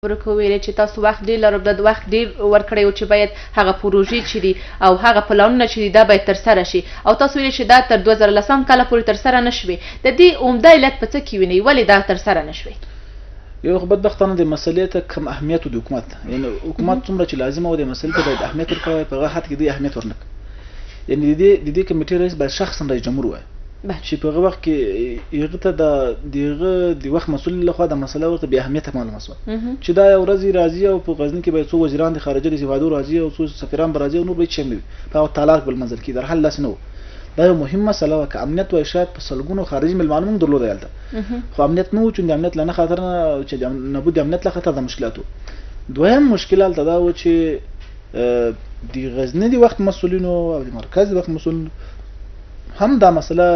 ورکو ویلې چې تاسو وخت ډېر لرو د وخت ډېر ورکړی و چې باید هغه پروژې چې دي او هغه پلانونه چې دي دا باید ترسره شي او تاسو ویلې چې دا تر 2010 کاله پورې ترسره نه شوې د دې عمده علت په څه کې وینئ ولې دا ترسره نه شوې؟ یو خو بدبختانه د مسلې ته کم اهمیت د حکومت یعنی حکومت څومره چې لازمه و د مسلې ته باید اهمیت ورکوي په هغه حد کې دوی اهمیت ورنکړي یعنی د دې کمیټې رئیس باید شخصا رئیس جمهور وای چې په هغه وخت کې هغه ته د وخت مسؤل لخوا د مسله ورته بې اهمیته معلومه شوه چې دا یو ورځ راځي او په غزني کې به څو وزیران د خارجه د هیوادو راځي او څو سفیران به راځي او نور به هیڅ شی نه وي په هغه تالار بل منزل کې در حل داسې نه و دا یو مهم مسله وه که امنیت وای شاید په سلګونو خارجي میلمانه موږ درلودی هلته خو امنیت نه و چې د امنیت له نه خاطر نه چې نبود د امنیت له خاطر د مشکلات و دویم مشکل هلته دا و چې د غزني د وخت مسؤلینو او د مرکز د وخت مسؤلینو هم دا مسله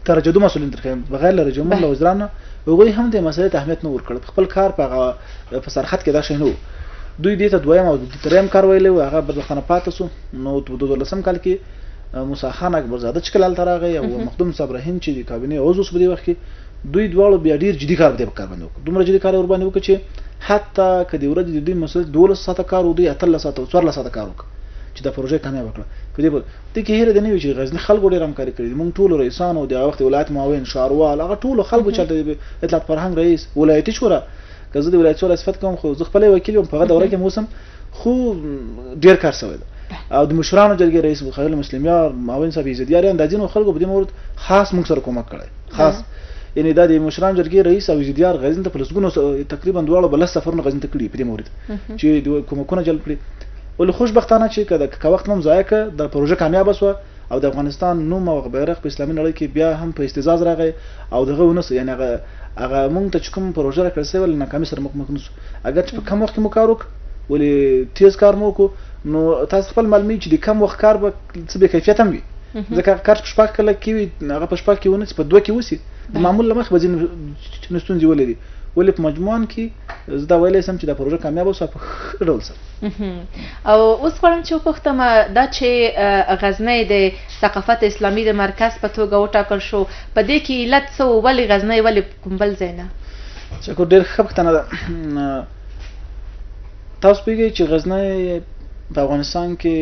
ترجدو مسؤلین ترخیم بغیر له رجمون له وزرانه هغوی هم د مسلې ته اهمیت نه ورکړ خپل کار په سرحد کې دا شی نه و دوی دې ته دویم او دریم کار ویلی و هغه بدلخانه پاتې سو نو 2012 کال کې موسی خان اکبرزاده چې کله هلته راغی او مخدوم صاحب رحیم چې د کابینې عضو اوس په دې وخت کې دوی دواړو بیا ډېر جدي کار په دې کار باندې وکړ دومره جدي کار یې ورباندې وکړ چې حتی که د ورځې د دوی مسؤل 12 ساعته کار و دوی 18 ساعته 14 ساعته کار وکړ چې دا پروژه کامیاب وکړه په دې کې هیله ده نه وي چې غزني خلکو ډېر همکاري کړې موږ ټولو رئیسانو د هغه وخت ولایت معاون ښاروال هغه ټولو خلکو چې د اطلاعات فرهنګ رئیس ولایتي شورا که زه د ولایت شورا صفت کوم خو زه خپل وکیل یم په هغه دوره کې موسم خو ډېر کار شوی ده او د مشرانو جرګې رئیس خلیل مسلمیار معاون صاحب عزتیاریان دا ځینو خلکو په دې مورد خاص موږ سره کومک کړی خاص یعنی دا د مشرانو جرګې رئیس او عزتیار غزني ته په لسګونو تقریبا دواړو بل سفرونه غزني ته کړي په دې مورد چې کومکونه جلب کړي ولې خوشبختانه چې که وخت مو ضایع کړ د پروژه کامیابه شوه او د افغانستان نوم او بیرغ په اسلامي نړۍ کې بیا هم په اهتزاز راغی او دغه ونسو یعنی هغه مونږ ته چې کوم پروژه راکړل سوې ولی ناکامي سره مخ نسو اگر چې په کم وخت کې مو کار وکړو ولې تیز کار مو وکړو نو تاسو خپل معلومي چې د کم وخت کار به څه بې کیفیت هم وي ځکه کار په شپږ کله کې وي هغه په شپږ کې ونه چې په دوه کې وسي د معمول له مخې به ځینې ستونزې ولري ولې په مجموعاً کې زه دا ویلی سم چې دا پروژه کامیابه وسوه په ښه ډول سره او اوس غواړم چې وپوښتم دا چې غزنی د ثقافت اسلامي د مرکز په توګه وټاکل شو په دې کې علت څه و ولې غزنی ولې کوم بل ځای نه؟ شکر ډېر ښه پوښتنه ده تاسو پوهېږئ چې غزنی په افغانستان کې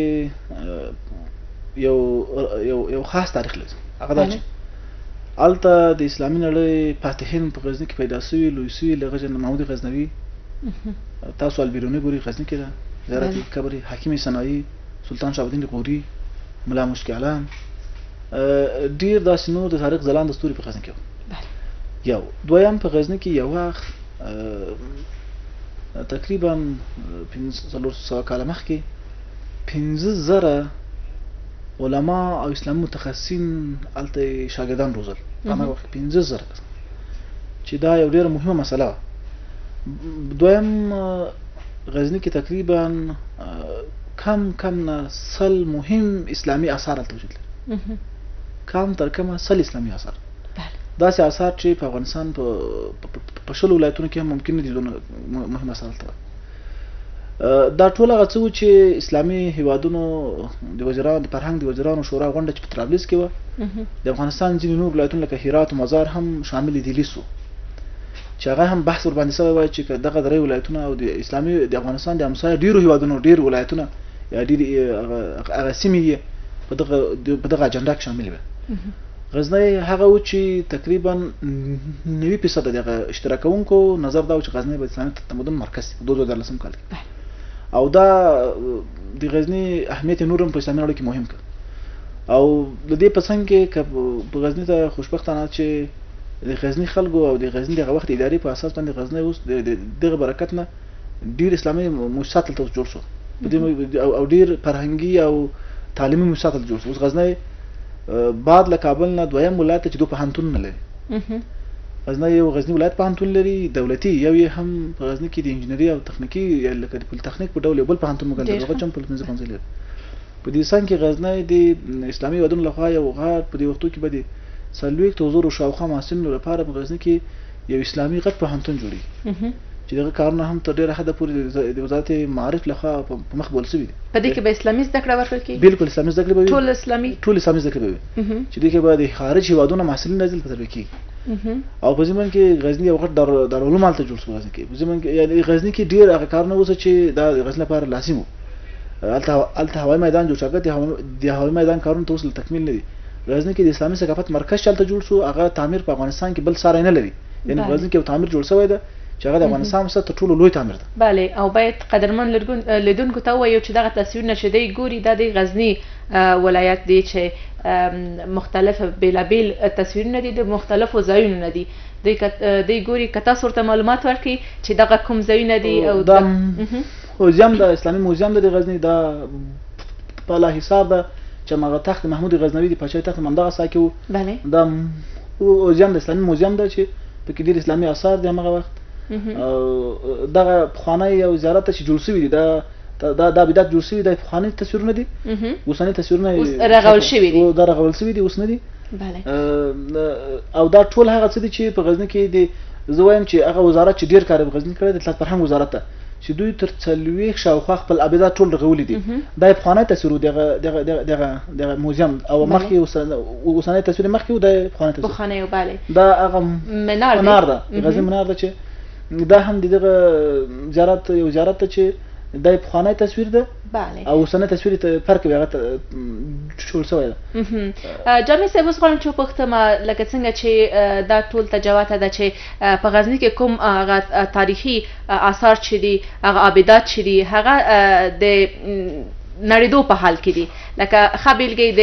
یو خاص تاریخ لري هغه دا چې هلته د اسلامي نړۍ فاتحین په غزني کې پیدا سوي لوی سوي له هغه جنه محمود غزنوي تاسو البیروني ګورئ غزني کې ده زیارت قبر حکیم صنایي سلطان شاه الدین غوري ملا مشکي علام ډېر داسې نور د تاریخ ځلانده ستوري په غزني کې وو یو دویم په غزني کې یو وخت تقریبا 400 کاله مخکې 15,000 علما او اسلامي متخصصین هلته شاګردان روزل په هغه وخت 15,000 چې دا یو ډېره مهمه مسله وه دویم غزني کې تقریبا کم نه 100 مهم اسلامي اثار هلته وجود لري کم تر کمه 100 اسلامي اثار داسې اثار چې په افغانستان په 20 ولایتونو کې هم ممکن نه دي مهم اثار هلته دا ټول هغه څه و چې اسلامي هیوادونو د وزیرانو د فرهنګ د وزیرانو شورا غونډه چې په طرابلس کې وه د افغانستان ځینې نور ولایتونه لکه هرات او مزار هم شامل دي لیسو چې هغه هم بحث ورباندې شوی وای چې دغه درې ولایتونه او د اسلامي د افغانستان د همسایه ډېرو هیوادونو ډېر ولایتونه یا ډېر هغه سیمې یې په دغه اجنډا کې شامل وي غزنی هغه و چې تقریبا 90% د هغه اشتراکونکو نظر دا و چې غزنی به اسلامي تمدن مرکز په 2013 کال کې او دا د غزني اهمیت نور هم په اسلامي نړۍ کې مهم کړ او د دې په څنګ کې په غزني ته خوشبختانه چې د غزني خلکو او د غزني دغه وخت اداري په اساس باندې غزني اوس دغه برکت نه ډېر اسلامي مؤسسات هلته جوړ شو او ډېر فرهنګي او تعلیمي مؤسسات هلته جوړ شو اوس غزني بعد له کابل نه دویم ولایت ته چې دوه پوهنتون نه لري غزنی یو غزني ولایت پوهنتون لري دولتي یو یې هم په غزني کې د انجینري او تخنیکي لکه د پولیتخنیک په ډول یو بل پوهنتون موږ دغه چې هم په 15 لري په دې څنګ کې غزنی د اسلامي هیوادونو لخوا یو غټ په دې وختو کې به د 40,000 شاوخوا محصلینو لپاره په غزني کې یو اسلامي غټ پوهنتون جوړي چې دغه کارونه هم تر ډېره حده پورې د وزارت معارف لخوا په مخ بول شوي دي په دې کې به اسلامي زده کړه ورکړل کېږي بالکل اسلامي زده کړې به وي ټول اسلامي زده کړې به وي چې دې کې به د خارج هیوادونو محصلین راځي په تربیه کېږي او په ځمن کې غزنی یو غټ دارالعلوم هلته جوړ شو غزنی کې په ځمن کې یعنی غزنی کې ډیر هغه کارونه اوسه چې دا غزنی لپاره لازم وو هلته هوایي میدان جوړ شو د هوایي میدان کارونه ته اوس تکمیل نه دي غزنی کې د اسلامي ثقافت مرکز چلته جوړ شو هغه تعمیر په افغانستان کې بل ساری نه لري یعنی غزنی کې یو تعمیر جوړ شوی ده چې هغه د افغانستان څخه تر ټولو لوی تعمیر ده بله او باید قدرمن لیدونکو ته ووایو چې دغه تصویرونه چې دی ګوري دا د غزني ولایت دی چې مختلف بیلابیل تصویرونه دي د مختلفو ځایونو نه دي دی ګوري که تاسو ورته معلومات ورکړي چې دغه کوم ځایونه دي او دا موزیم د اسلامي موزیم د غزني دا بالا حصار ده چې هغه تخت محمود غزنوي د پاچاهي تخت همدغه سا کې و دا موزیم د اسلامي موزیم ده چې پکې ډېر اسلامي آثار دي همغه وخت دغه پخوانی یو زیارت چې جوړ شوي دي دا بدعت جوړ شوي د پخواني تصویرونه دي اوسني تصویرونه اوس رغول شوي دي دا رغول شوي دي اوس نه دي او دا ټول هغه څه دي چې په غزني کې دي زه وایم چې هغه وزارت چې ډېر کار په غزني کړی د اطلاعات فرهنګ وزارت ته چې دوی تر 40 شاوخوا خپل ابدات ټول رغولي دي دا پخوانی تصویر دغه موزیم او مخکې اوسنی تصویر مخکې و د پخوانی بله دا هغه منار ده غزني منار ده چې دا هم دغه زیارت یو زیارت ته چې د پخوانی تصویر ده بله او اوسنی تصویر ته فرق هغه جوړ شوی ده جامع صاحب اوس غواړم چې وپوښتم لکه څنګه چې دا ټول تجاوته ده چې په غزني کې کوم هغه تاریخي آثار چې دي هغه عابدات چې دي هغه د نړیدو په حال کې دي لکه ښه بیلګې د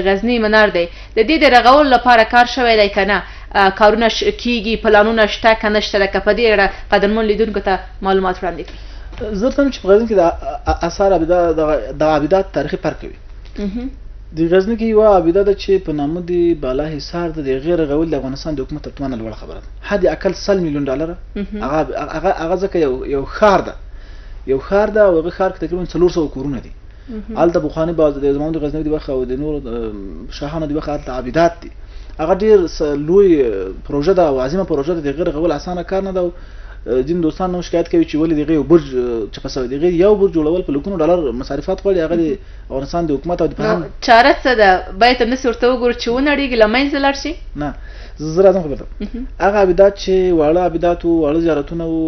غزني منار دی د دې د رغولو لپاره کار شوی دی که نه کارونه کیږي پلانونه شته که نشته لکه په دې اړه قدرمن لیدونکو ته معلومات وړاندې کړي زه ته چې په غزني کې د آثار د عابدات تاریخي فرق کوي د غزني کې یو عابده ده چې په نامه دی بالا حصار د غیر رغول د افغانستان د حکومت تر توانه لوړه خبره ده حد اقل 100 میلیون ډالر هغه ځکه یو ښار ده او هغه ښار کې تقریبا 400 کورونه دي هلته پخواني د زمانو د غزنوي د وخت او د نورو شاهانو د وخت هلته عابدات دي هغه ډېر لوی پروژه ده او عظیمه پروژه ده د غیر رغول اسانه کار نه ده ځینې دوستان نو شکایت کوي چې ولې دغه یو برج چپه شوی دغه یو برج جوړول په لکونو ډالر مصارفات غواړي هغه د افغانستان د حکومت او د فرهنګ چاره څه ده باید همداسې ورته وګورو چې ونړېږي له منځه لاړ شي نه زه راځم خبره هغه عابدات چې واړه عابدات وو واړه زیارتونه وو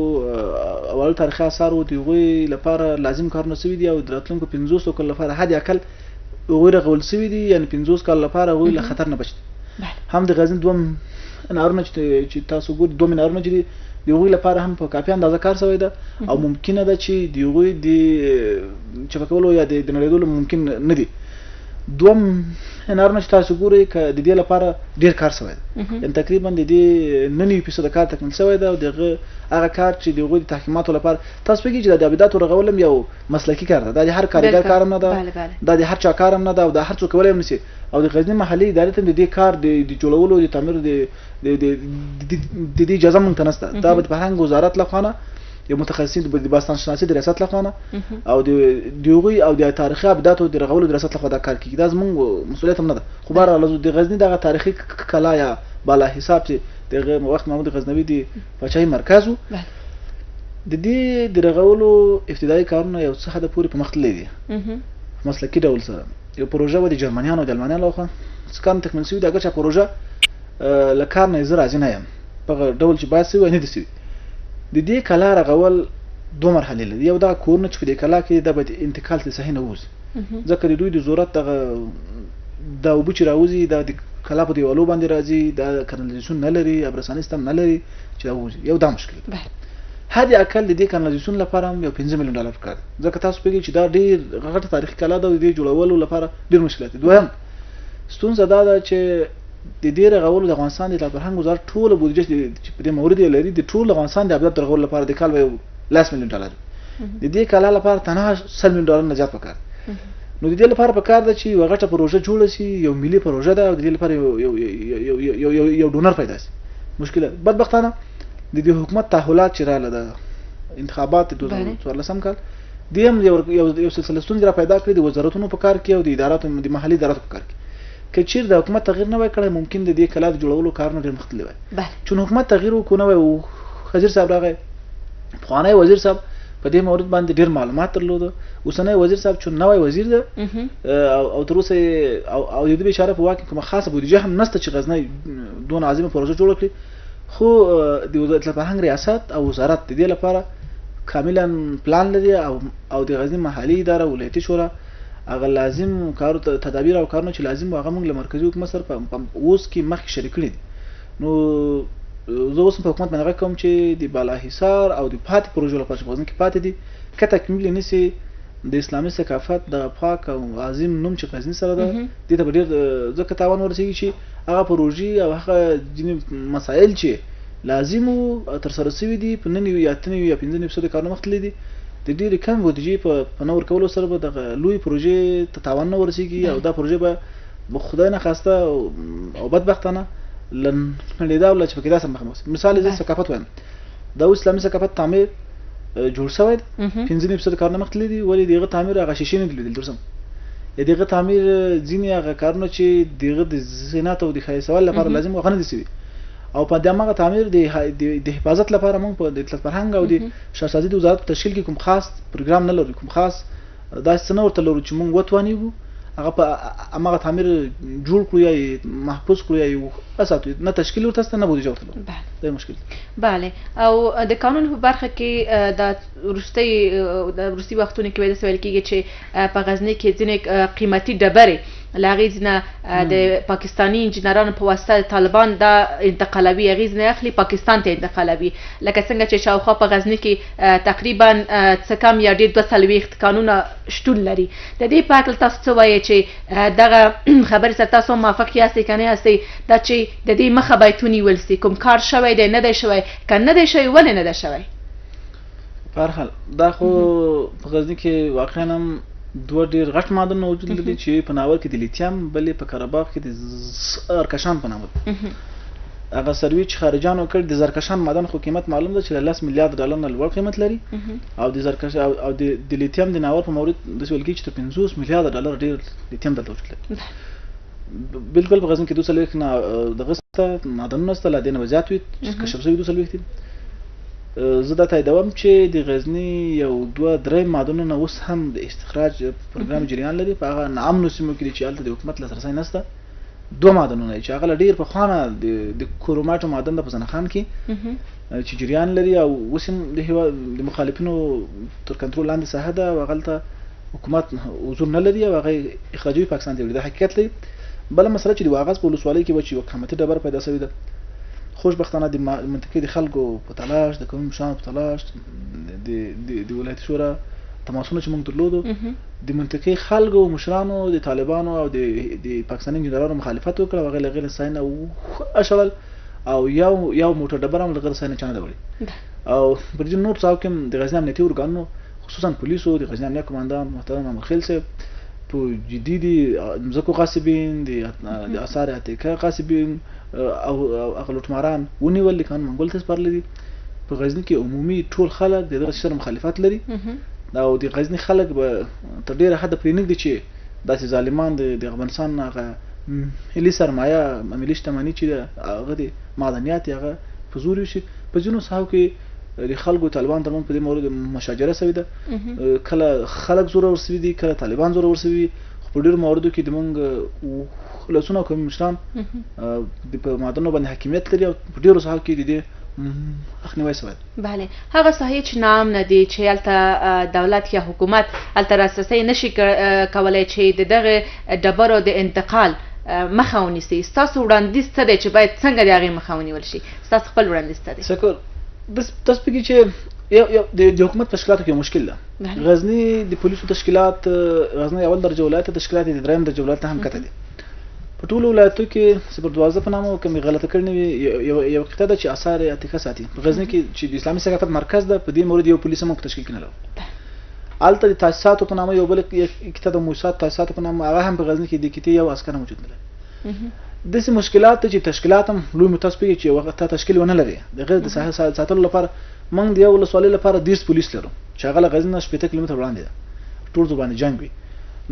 واړه تاریخي آثار وو د هغوی لپاره لازم کارونه شوي دي او د راتلونکو 500 کال لپاره حد اقل هغوی رغول شوي دي یعنې 50 کال لپاره هغوی له خطر نه بچ دي هم د غزني دوه منارونه چې تاسو ګورئ دوه منارونه چې دي د هغوی لپاره هم په کافي اندازه کار شوی ده او ممکنه ده چې د هغوی د چپه کولو یا د نړېدلو ممکن نه دي دوه منارونه چې تاسو ګورئ که د دې لپاره ډېر کار شوی ده یعنې تقریبا د دې 90% کار تکمیل شوی ده او دغه هغه کار چې د هغوی د تحکیماتو لپاره تاسو پوهېږئ چې د عابداتو رغول هم یو مسلکي کار ده دا د هر کارګر کار هم نه ده دا د هر چا کار هم نه ده او دا هر څوک کولی هم نه شي او د غزني محلي ادارې ته د دې کار د جوړولو د تعمیر د دې اجازه موږ ته نشته دا به د فرهنګ وزارت لخوا نه یو متخصصین د باستان شناسي د ریاست لخوا نه او د هغوی او د تاریخي عابداتو د رغولو د ریاست لخوا دا کار کېږي دا زموږ مسؤلیت هم نه ده خو بهرحال د غزني دغه تاریخي کلا یا بالا حصار چې دغه وخت محمود غزنوي د پاچاهي مرکز و د دې د رغولو ابتدایي کارونه یو څه حده پورې په مخ تللی دي مسلکي ډول سره یو پروژه و د جرمنیانو او د المانیانو لخوا څه کار تکمیل شوي ده اګر چې پروژه له کار نه زه راضي نه یم په هغه ډول چې باید شوي وای نه دي شوي د دې کلا رغول دوه مرحلې لري یو دغه کورونه چې په دې کلا کې دا باید انتقال ته صحیح نه ووځي ځکه د دوی د ضرورت دغه دا اوبه چې راوځي دا د کلا په دیوالو باندې راځي دا کانالیزاسیون نه لري ابرساني سیستم نه لري چې دا ووځي یو دا مشکل ده حد اقل د دې کانالیزاسیون لپاره هم یو 5 میلیون ډالر پکار ځکه تاسو پوهېږئ چې دا ډېر غټه تاریخي کلا ده او د دې جوړولو لپاره ډېر مشکلات دي دویم ستونزه دا ده چې د دې رغولو د افغانستان د اطلاعات فرهنګ وزارت ټوله بودیجه چې په دې مورد یې لري د ټول افغانستان د عابداتو رغولو لپاره د کال به 10 میلیون ډالر د دې کلا لپاره تنها 100 میلیون ډالر نه زیات پکار نو د دې لپاره پکار ده چې یو غټه پروژه جوړه شي یو ملي پروژه ده او د دې لپاره یو ډونر پیدا شي مشکله بدبختانه د دې حکومت تحولات چې رااله ده انتخابات د 2014 کال د یو سلسله ستونزې را پیدا کړې د وزارتونو په کار کې او د اداراتو د محلي اداراتو په کار کې که چیرې د حکومت تغییر نه وای کړی ممکن د دې کلا د جوړولو کارونه ډېر مختلف وای چون حکومت تغییر وکړو نه وای وزیر صاحب راغی پخوانی وزیر صاحب په دې مورد باندې ډېر معلومات درلوده. اوسنی وزیر صاحب چې نوی وزیر ده او تر اوسه او د دې اشاره په واقع کومه خاصه بودیجه هم نشته چې غزنی دون عظیمه پروژه جوړ کړي، خو د وزارت فرهنګ ریاست او وزارت د دې لپاره کاملا پلان لري او د غزنی محلي اداره ولایتي شورا هغه لازم کارو تدابیر او کارونه چې لازم هغه موږ له مرکزي حکومت سره په اوس کې مخکې شریک کړي دي. نو زه اوس په حکومت باندې غږ کوم چې د بالاحصار او د پاتې پروژو لپاره چې په غزني کې پاتې دي که تکمیل نشي د اسلامي ثقافت د پاک او عظیم نوم چې غزني سره ده دې ته به ډېر ځکه تاوان ورسېږي چې هغه پروژې او هغه ځینې مسایل چې لازم ترسره شوي دي په 9 یا 3 یا 15% کارونه مخ تللي دي د ډېرې کم بودیجې په نه ورکولو سره به دغه لوی پروژې ته تاوان نه ورسېږي او دا پروژې به خدای نخواسته او بدبختانه لنډېدا ولا چې پکې داسې مخامخ مثال زه ثقافت وایم دا اسلامي ثقافت تعمیر جوړ شوی دی 15% کارونه مخ تللي دي ولې دغه تعمیر هغه شیشې نه دي لیدل درسم یا دغه تعمیر ځینې هغه کارونه چې دغه د زینت او د ښایستوالي لپاره لازم هغه نه دي سوي او په دغه تعمیر د حفاظت لپاره موږ په د اطلاعات فرهنګ او د شاهسازي د وزارت تشکیل کې کوم خاص پروګرام نه لرو، کوم خاص داسې څه نه ورته لرو چې موږ وتوانیږو هغه په هماغه تعمیر جوړ کړو یا محفوظ کړو یا اساسو نه تشکیل ورته نه بودیجه ورته لرو. دا مشکل. بله او د قانون په برخه کې د وروستي وختونو کې وایي ویل کېږي چې په غزني کې ځینې قیمتي ډبرې له هغې ځینه د پاکستاني انجینرانو په واسطه طالبان دا انتقالوي، هغې ځینې اخلي پاکستان ته انتقالوي، لکه څنګه چې شاوخوا په غزني کې تقریبا څه کم یا ډېر 240 قانونه شتون لري. د دې په هکله تاسو څه وایئ چې دغه خبرې سره تاسو موافق یاستئ که نه یاستئ دا چې د دې مخه باید ونیول سي؟ کوم کار شوی دی نه دی شوی؟ که نه دی شوی ولې نه دی شوی؟ په هر حال دا خو په غزني کې واقعا هم دوه ډېر غټ معدنونه وجود لري چې په ناول کې د لیتیم بلې په قره کې د زرکشان په نامه هغه سروي چې خارجانو کړ د زرکشان معدن خو قیمت معلوم ده چې 10 میلیارډ ډالر نه لوړ قیمت لري او د زرکش او د لیتیم د ناول په مورد د سوال کې چې 50 میلیارډ ډالر ډېر لیتیم دلته وجود لري. بالکل په غزني کې 200 نه دغه معدنونه ست لا دینه وزیات وي کشف شوی 200 زه دا تاییدوم چې د غزني یو 2-3 معدنونه اوس هم د استخراج پروګرام جریان لري په هغه ناامنو سیمو کې چې هلته د حکومت لاسرسی نشته. 2 معدنونه چې هغه ډېر پخوانه د کروماټو معدن د پزنخان کې چې جریان لري او اوس هم د مخالفینو تر کنټرول لاندې ساحه ده او هغلته حکومت حضور نه لري او هغه اخراجوي پاکستان ته وړي. د حقیقت لري بله مسله چې د واغظ په ولسوالۍ کې به چې یو قیمتي ډبره پیدا شوې ده خوشبختانه د منطقې د خلکو په تلاش د قومي مشرانو په تلاش د ولایتي شورا تماسونه چې موږ درلودو د منطقې خلکو مشرانو د طالبانو او د پاکستاني انجینرانو مخالفت وکړ او هغه له غیر ساين او اشغل او یو موټر ډبره هم له غیر ساين چانه وړي او پر دې نور څاو کې د غزنی امنیتي ارګانونو خصوصا پولیسو د غزنی امنیت کمانډان محترم مخیل صاحب په جديدي مزکو غاصبین د آثار عتیقه غاصبین او لوټماران ونیول کان منګول ته سپارل دي. په غزنی کې عمومي ټول خلک دغه سره مخالفت لري او د غزنی خلک به تر ډیره حد پرې نه دي چې داسې ظالمان د افغانستان هغه ملي سرمایه ملي شتمني چې هغه د معدنیات هغه فزور شي په ځینو ساحو کې د خلکو طالبان ترمن په دې مورد مشاجره شوې ده. کله خلک زوره ورسوي دي کله طالبان زوره ورسوي خو په ډېرو مواردو کې د موږ ولسونه او قومي مشران په معدنونو باندې حاکمیت لري او په ډېرو ساحو کې د دې مخنیوی شوی. بله هغه ساحې چې ناامنه دي چې هلته دولت یا حکومت هلته لاسرسی نشي کولی چې د دغه ډبرو د انتقال مخه ونیسي، ستاسو وړاندیز څه دی چې باید څنګه د هغې مخه ونیول شي؟ ستاسو خپل وړاندیز څه دی؟ شکر. تاسو پکې چې د حکومت تشکیلاتو کې مشکل ده. غزني د پولیسو تشکیلات غزني اول درجه ولایت تشکیلات د دریم درجه ولایت هم کته دي. په ټولو ولایتو کې 012 په نامه کومې غلطه کړنې یو قطعه ده چې آثار عتیقه ساتي. په غزني کې چې د اسلامي ثقافت مرکز ده په دې مورد یو پولیس هم تشکیل کړي نه لرو. الته د تاسیساتو په نامه یو بل قطعه د موسسات تاسیساتو په نامه هغه هم په غزني کې د کیته یو عسكر موجود نه لري. داسې مشکلات چې تشکیلات هم لوی متاسفه چې وخت تشکیل ونه لري. د غیر د ساحه ساتلو لپاره موږ د یو ولسوالۍ لپاره 10 پولیس لرو چې هغه غزنی 80 کیلومتر وړاندې ده. ټول ځواني جنگ وي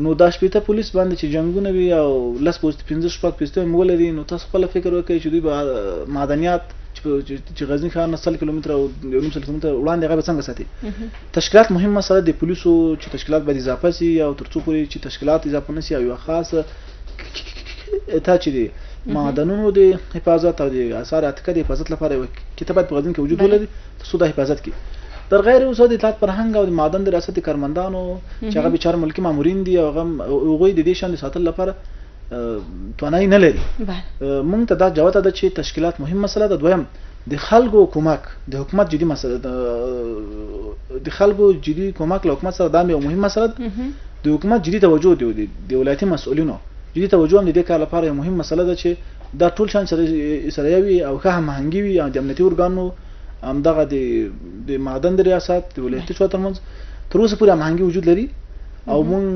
نو دا 80 پولیس باندې چې جنگونه وي او لس پوسټ 15 شپږ پوسټ مولري نو تاسو خپل فکر وکړئ چې دوی به معدنیات چې غزنی ښار نه 100 کیلومتره او 1.5 کیلومتره وړاندې هغه به څنګه ساتي. تشکیلات مهم مسله د پولیسو چې تشکیلات باید اضافه سي او ترڅو پورې چې تشکیلات اضافه نشي او یو خاصه اته چې دی معدنونو د حفاظت او د آثار عتیقه د حفاظت لپاره یو کتابت په غزنی کې وجود ولري ترڅو د حفاظت کې در غیر اوسه د اطلاعات فرهنګ او د معدن د ریاست کارمندانو چې هغه به 4 ملکی مامورین دي او هغه د دې شان د ساتل لپاره توانای نه لري. مونږ ته دا جواب ده چې تشکیلات مهم مسله ده. دویم د خلکو کومک د حکومت جدي مسله ده. د خلکو جدي کومک له حکومت سره دا یو مهم مسله ده. د حکومت جدي توجه دی د ولایتي مسؤلینو جدي توجه هم د دې کار لپاره یو مهم مسله ده چې دا ټول شان سره یوي او ښه هماهنګي وي او د امنیتي ارګانو همدغه د معدن د ریاست د ولایتي شورا ترمنځ تر اوسه پورې هماهنګي وجود لري او مونږ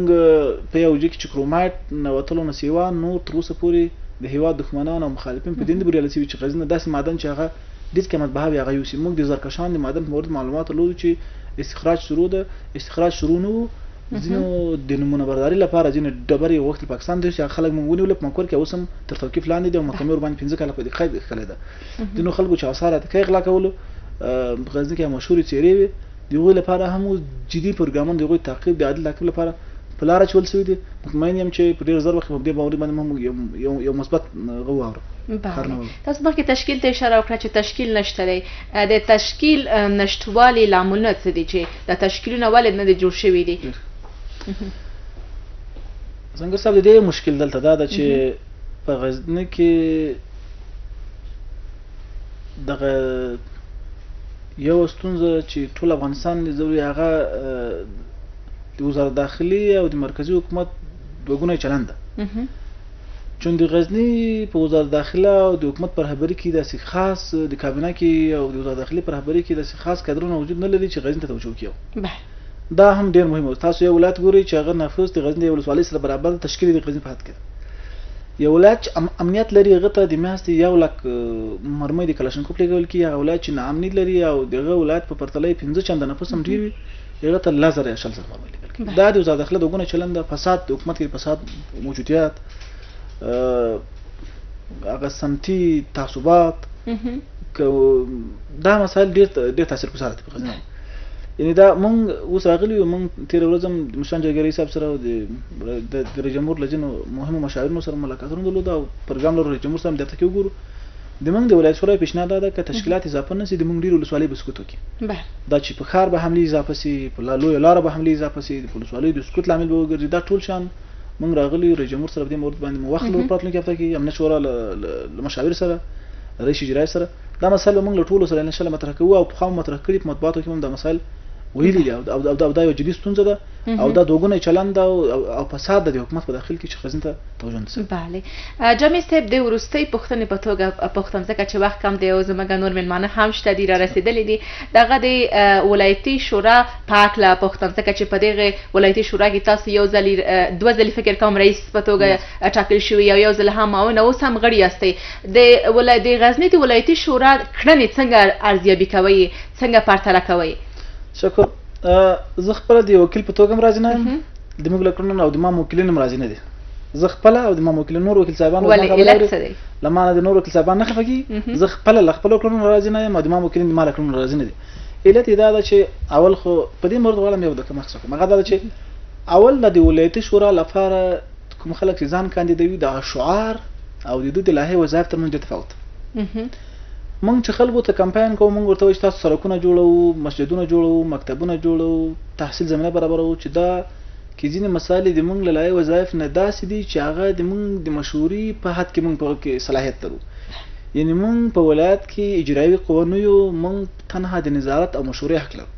په یو ځای کې چې کرومایټ نه وتلو نه سیوا نور تر اوسه پورې د هیواد دښمنان او مخالفین په دې نه بریالي شوي چې غزنی داسې معدن چې هغه ډېر قیمت بها وي هغه یوسي. مونږ د زرکشان د معدن په مورد معلومات لرو چې استخراج شروع نه و. ځینو د نمونه برداري لپاره ځینې ډبرې وخت پاکستان د خلک مونږ ونیول په مکور کې اوس هم تر توقیف لاندې دي او محکمې ورباندې 15 کاله په دې قید کړی ده. ځینو خلکو چې آثار عتیقه اغلا کولو غزنی کې مشهورې څېرې وي د هغوی لپاره هم جدي پروګرامونه د هغوی تعقیب د عادل تعقیب لپاره په لاره اچول شوي دي. مطمئن یم چې په ډېر زر وخت په دې باور باندې هم یو مثبت غو بله. تاسو مخکې تشکیل ته اشاره وکړه چې تشکیل نشته دی. د تشکیل نشتوالي لاملونه څه دي چې د تشکیلونه ولې نه دي جوړ شوي دي؟ څنګه صاحب د دې مشکل دلته دا ده چې په غزنی کې دغه یو ستونزه چې ټول افغانستان د ضروري هغه د وزارت داخلي او د مرکزی حکومت دوګونه چلند ده. چون د غزنی په وزارت داخله او د حکومت پر رهبری کې داسې خاص د کابینه کې او د وزارت داخلي پر رهبری کې داسې خاص کادرونه وجود نه لري چې غزنی ته توجه کوي. دا هم ډیر مهم. تاسو یو ولایت ګورئ چې هغه نفوس د غزنی ولسوالۍ سره برابر تشکیل د غزنی په حد کې یو ولایت امنیت لري هغه ته د میاشتې 1 لک مرمۍ د کلاشینکوف لګول کی هغه ولایت چې ناامني لري او دغه ولایت په پرتله 15 چنده نفوس هم ډیر وي هغه ته لازر یا شل سره مرمۍ لګول کی. دا د وزارت داخله دغه چلند فساد د حکومت کې فساد موجودیت هغه سمتي تعصبات دا مسائل ډیر تاثیرګذار دي په غزنی. یعنی دا مونږ اوس راغلي یو مونږ تیر ورځ هم د مشران جرګې رئیس صاحب سره او د رئیس جمهور لجنو مهمو مشاورینو سره ملاقاتونه درلود او پروګرام لرو. رئیس جمهور صاحب دلته کې وګورو د مونږ د ولایت شورا پیشنهاد ده چې تشکیلات اضافه نه سي د مونږ ډیر ولسوالۍ بسکوت وکړي. دا چې په ښار به حملې اضافه سي په لویه لاره به حملې اضافه سي د ولسوالۍ د سکوت لامل به وګرځي. دا ټول شان مونږ راغلي رئیس جمهور سره د مورد باندې مو وخت لرو پراتلونکي هفته کې امنیت شورا له مشاور سره رئیس اجرایي سره دا مسله مونږ له ټولو سره ان شاء الله مطرح کوو او په خام مطرح کړي په مطبوعاتو کې هم دا مسایل ویلي دي او دا یو جدي ستونزه ده او دا دوګونه چلند او فساد د حکومت په داخل کې چې غزنی ته توجه نه کوي. بله جامع صاحب د ورستۍ پوښتنې په توګه پوښتم ځکه چې وخت کم دی او زموږ نور مېلمانه هم شته دي را رسېدلي دي. دغه د ولایتي شورا په هکله پوښتم ځکه چې په دغه ولایتي شورا کې تاسو یو ځل 2 ځلې فکر کوم رئیس په توګه ټاکل شوي او یو ځل هم معاون اوس هم غړي یاستئ. د غزني د ولایتي شورا کړنې څنګه ارزیابي کوئ څنګه پرتله کوئ؟ شکر. زه خپل د وکیل په توګه راځم نه د موږ لکړنو او د ما موکلین راځي نه دي. زه خپل او د ما موکلین نور وکیل صاحبان لمانه د نور وکیل صاحبان نه خفقي زه خپل لکړنو راځي نه ما د ما موکلین د ما لکړنو راځي نه دي. علت دا ده چې اول خو په دې مرد غواړم یو د کوم څه کوم هغه دا چې اول د ولایتي شورا لپاره کوم خلک چې ځان کاندیدوي د شعار او د دوی د لایحې وظایف ترمنځ تفاوت. مونږ چې خلکو ته کمپاین کوو مونږ ورته وایو چې تاسو سړکونه جوړوو مسجدونه جوړوو مکتبونه جوړوو تحصیل زمینه برابروو چې دا کې ځینې مسایل د مونږ له لایحې وظایف نه داسې دي چې هغه د مونږ د مشهوري په حد کې مونږ په کې صلاحیت لرو. یعنی مونږ په ولایت کې اجرایي قوانینو یو مونږ تنها د نظارت او مشورې حق لرو.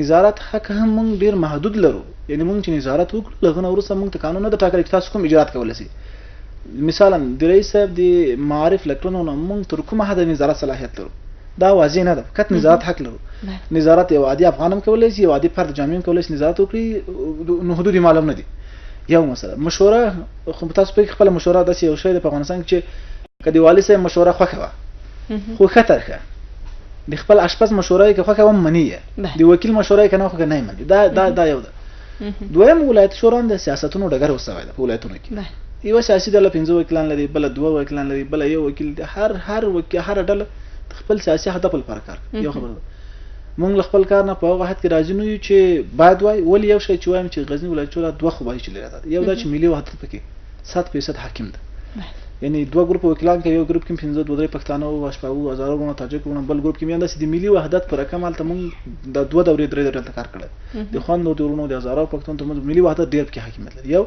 نظارت حق هم مونږ ډیر محدود لرو. یعنی مونږ چې نظارت وکړو لغه نه وروسته مونږ ته قانون نه د ټاکل چې تاسو کوم اجرات کولی شئ. مثلا د رئیس صاحب د معارف لکړنو نه مونږ تر کومه حد نظارت صلاحیت لرو. دا واضح نه ده فقط نظارت حق لرو. نظارت یو عادي افغان هم کولی شي یو عادي فرد جامع هم کولی شي نظارت وکړي نو حدود معلوم نه دي. یو مسله مشوره خو تاسو په خپل مشوره داسې یو شی د افغانستان کې چې کدی والی صاحب مشوره خوښه وه خو خطر ښه د خپل اشپز مشوره کې خوښه هم منیه د وکیل مشوره کې نه خوښه نه مني. دا یو ده. دویم ولایت شورا د سیاستونو ډګر وسوي ده په ولایتونو کې. یو سیاسي ډله 15 وکیلان لري بل 2 وکیلان لري بل یو وکیل هر ډله خپل سیاسي هدف لپاره کار کوي. یو خبره مونږ خپل کار نه په هغه حد کې راځي نو چې باید وای ولې یو شی چې وایم چې غزنی ولایت شورا دوه خوبای چې لري یو دا چې ملي وحدت پکې 100% حاکم ده. یعنی دوه ګروپ وکیلان کې یو ګروپ کې 15 دوه پښتانه او شپږ هزارونه تاجکونه بل ګروپ کې مینده د ملي وحدت پر کمال ته مونږ د دوه دورې درې دورې کار کړل. د خوان نو دورونو د هزارو پښتون ته ملي وحدت ډیر کې حاکمیت لري. یو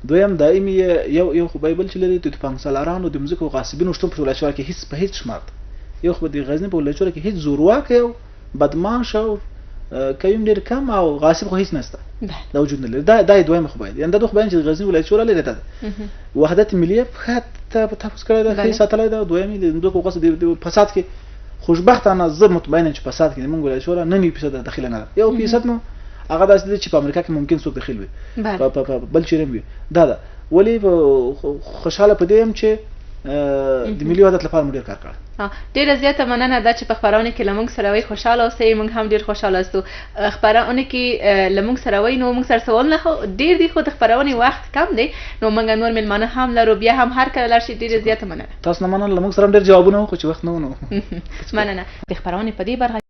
دویم دایمي یو خو بایبل چې لري د پنځلارانو د مزکو غاصبینو شتون په ولایت کې هیڅ په هیڅ شمار یو خو د غزنی په ولایت کې هیڅ زورواک یو بدمعاش او کایم ډیر کم او غاصب خو هیڅ نشته دا وجود نه لري. دا دویم خو باید یعنی دا خو باید چې غزنی ولایت شورا لري ده وحدت ملي په تاسو کړی دا هیڅ ساتلای دا دویمي د دوه قصد د فساد کې خوشبختانه زه مطمئن چې فساد کې موږ ولایت شورا 9% داخله نه یو فیصد نو هغه داسې چې په امریکا کې ممکن څوک داخل وي په بل چیرې وي دا ولی خوشاله پدې هم چې د ملي وحدت لپاره موږ ډیر کار کړی. ډیره زیاته مننه دا چې په خپرونه کې لمونږ سره وي خوشاله اوسئ. موږ هم ډیر خوشاله اوسو. خپرونه کې لمونږ سره وي نو موږ سره سوال نه ډیر دی خو د خپرونې وخت کم دی نو موږ نور ملمانه هم لرو بیا هم هر کله لار شي. ډیره زیاته مننه. تاسو نه مننه لمونږ سره ډیر جوابونه خو چې وخت نه ونه مننه. د خپرونې په دې برخه